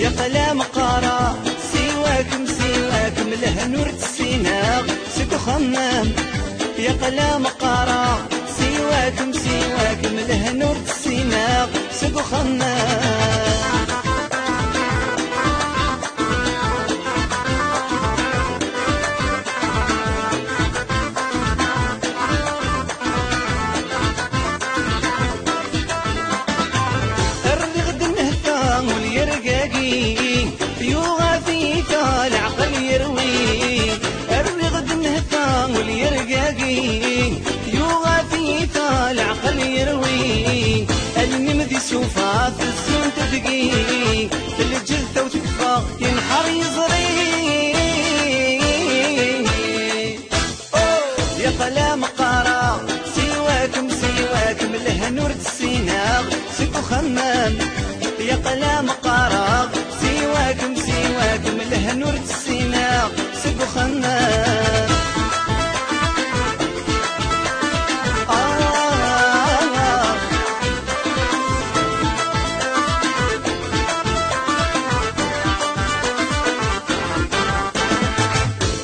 يا قلام قارا سواكم سواكم له نور تسيناغ سكو خمام يا قلام قارا سواكم سواكم له نور تسيناغ سكو خمام العقل يروي الرغد النهفا واليرقاقي يوغاثي العقل يروي النمذي سوفا في الزون تبقي في الجلثة وتكفى ينحر يزري يا قلام قارا سواكم سواكم له نور تسيناغ سكو خمام يا قلام قارا سواكم سواكم له نور تسيناغ سكو خمام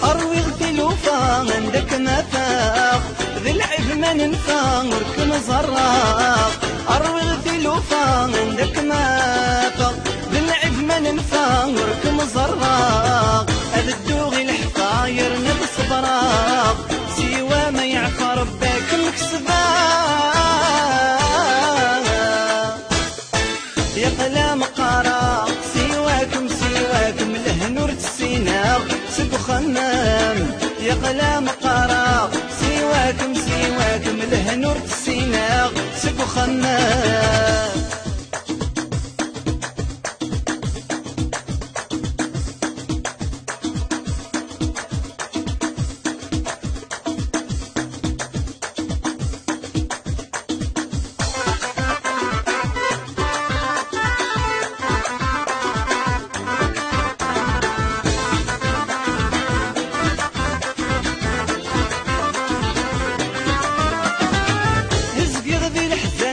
أروي الفلوفا عندك نفاق ذي العيب ما ننفع وركن زراق أروي الفلوفا عندك نفاق ذي العيب ما ننفع وركن زراق هذا الدوغي الحفاير نبس براق سوا ما يعفى ربك مكسباق يا قلام قارا سواكم سواكم له نور تسيناغ سكو خمام يا قلام قارا سواكم سواكم له نور تسيناغ سكو خمام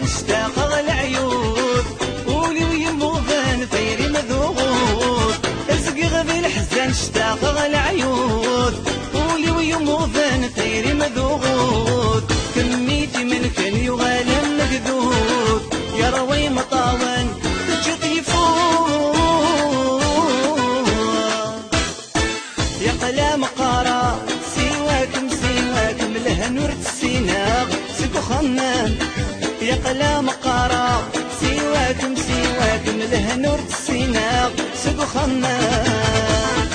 اشتاق العيود قولي ويمو ذان ثيري مذوقود ازقي غذي الحزان اشتاق العيود قولي ويمو ذان ثيري مذوقود كميتي من كان يغالم مقدود يا روي مطاوان تجد يفوت يا قلام قارا سواكم سواكم له نور تسيناغ سكو خمام يا قلام قارا سواكم سواكم له نور تسيناغ سكو خمام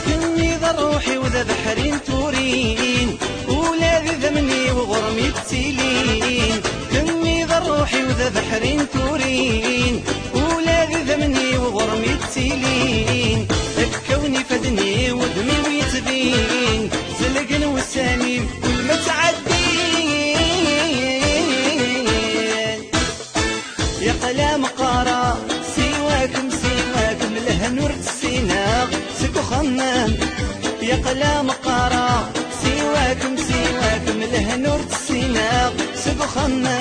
كني ذا روحي وذا بحرين تورين ولادي ذمني وغرمي تسيلين كني ذا روحي وذا بحرين تورين ولادي ذمني وغرمي تسيلين الكوني فدني ودمي ويتبين زلقن والسامين والما تعدين يا قلام قارا سواكم سواكم له نور تسيناغ سكو خمام يا قلام قارا سواكم سواكم له نور تسيناغ سكو خمام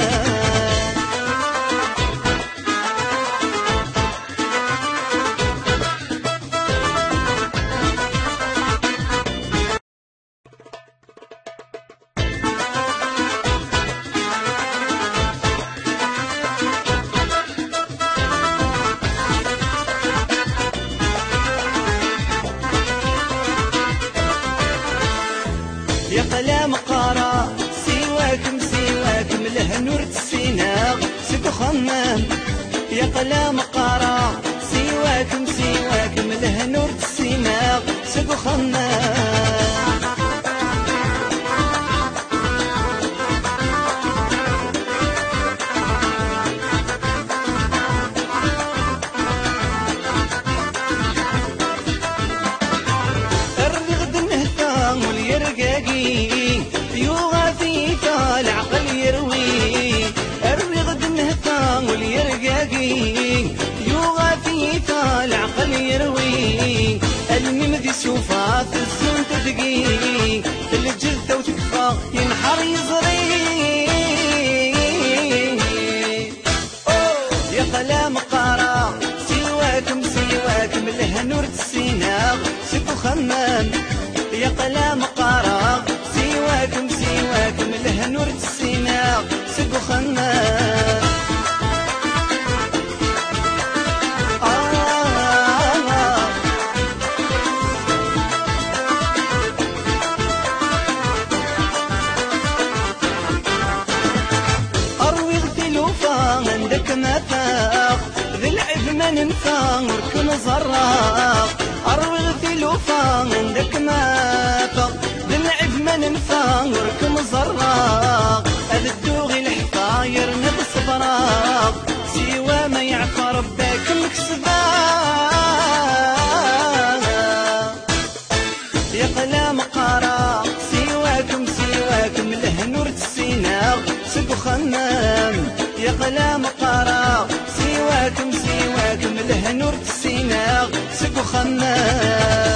يا قلام قارا سواكم سواكم له نور تسيناغ سكو خمام يا قلام قارا سواكم سواكم له نور تسيناغ سكو خمام الرغد النهفا واليرقاقي يوغاثي العقل يروي الرغد النهفا واليرقاقي يوغاثي العقل مله نور السيناء سكو خمام يا قلام قارا سواكم سواكم له نور السيناء سكو خمام عندك ما فاق ذي العب ما ننفع وركن زراق أروي الوفا عندك ما فاق ذي العب ما ننفع وركن زراق هذا الدوغي الحفاير نبس براق سوا ما يعفى ربك مكسباق يا قلام قارا سواكم سواكم له نور السيناء سقو خمام يا قلام قارا سواكم سواكم له نور السيناء سقو خمام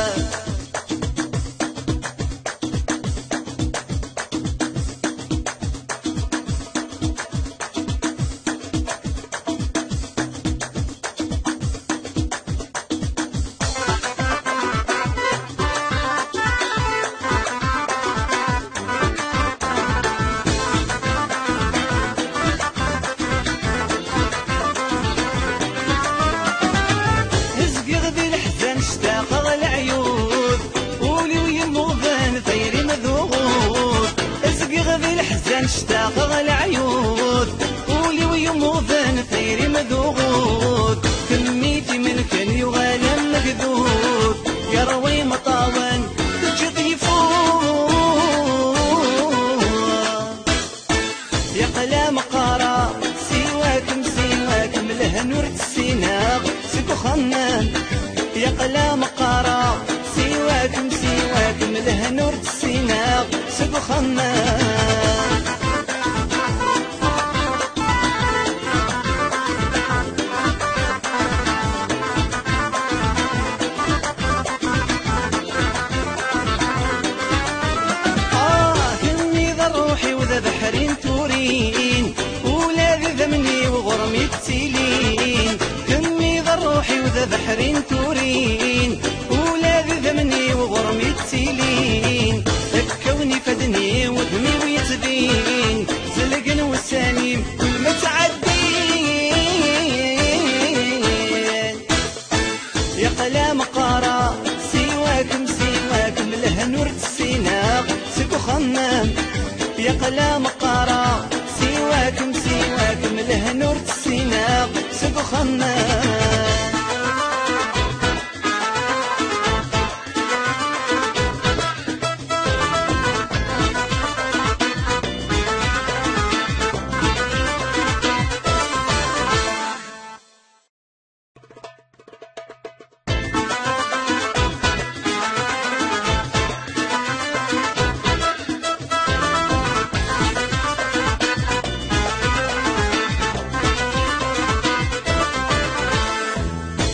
اشتاق العيود قولي ويموذن ثيري مذوغود كميتي من كان يغالم مقدود يا روي مطاون تجد يفوت يا قلام قارا سواكم سواكم له نور السيناء سكو خمام يا قلام قارا سواكم سواكم له نور السيناء سكو خمام بحرين تورين ولادي ذمني وغرمي تسيلين كمي ذا روحي وذا بحرين تورين ولادي ذمني وغرمي تسيلين فكوني فدني ودمي ويتبين زلقن والسليم كل ما تعدين يا قلام قارا سواكم سواكم له نور السيناء سكو خمام يا قلام قارا سواكم سواكم له نور السيناء سقو خمام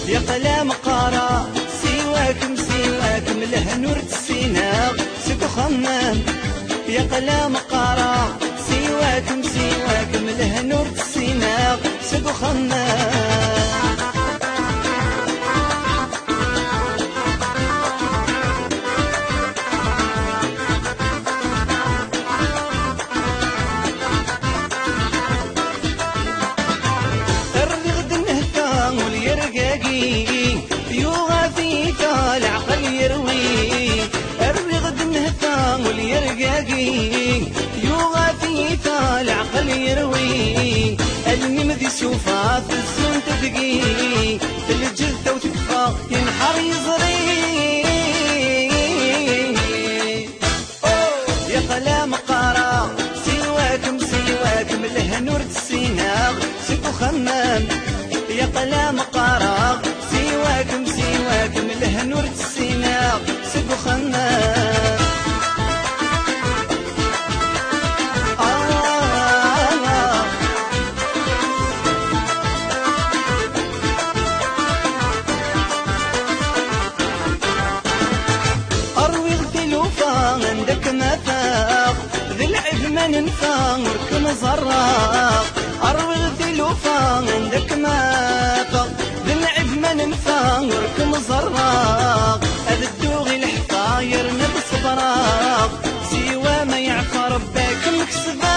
يا قلام قارا سواكم سواكم له نور السيناء سكو خمام يا قلام قارا سواكم سواكم له نور السيناء سكو خمام العقل يروي الرغد النهفان واليرقاقي يوغافي العقل يروي الممذي سوفا في الزون تدقي في الجثة وتكفى ينحر يزري يا قلام قارا سواكم سواكم له نور السيناء سكو خمام يا قلام قارا سواكم سواكم له نور السيناء سقو خمام أروي الوفا عندك ما فاق ذي العب ما ننفع وركن زراق أروي الوفا عندك ما فاق ذي العب ما ننفع نفاورك مزراق هذا الدوغي الحفاير نبس براق سوا ما يعفى ربك مكسباق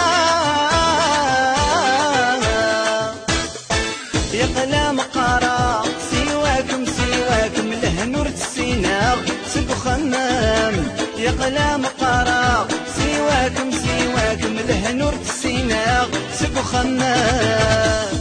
يا قلام قرا سواكم الهنور تسيناغ سبو خمام يا قلام قرا سواكم الهنور تسيناغ سبو خمام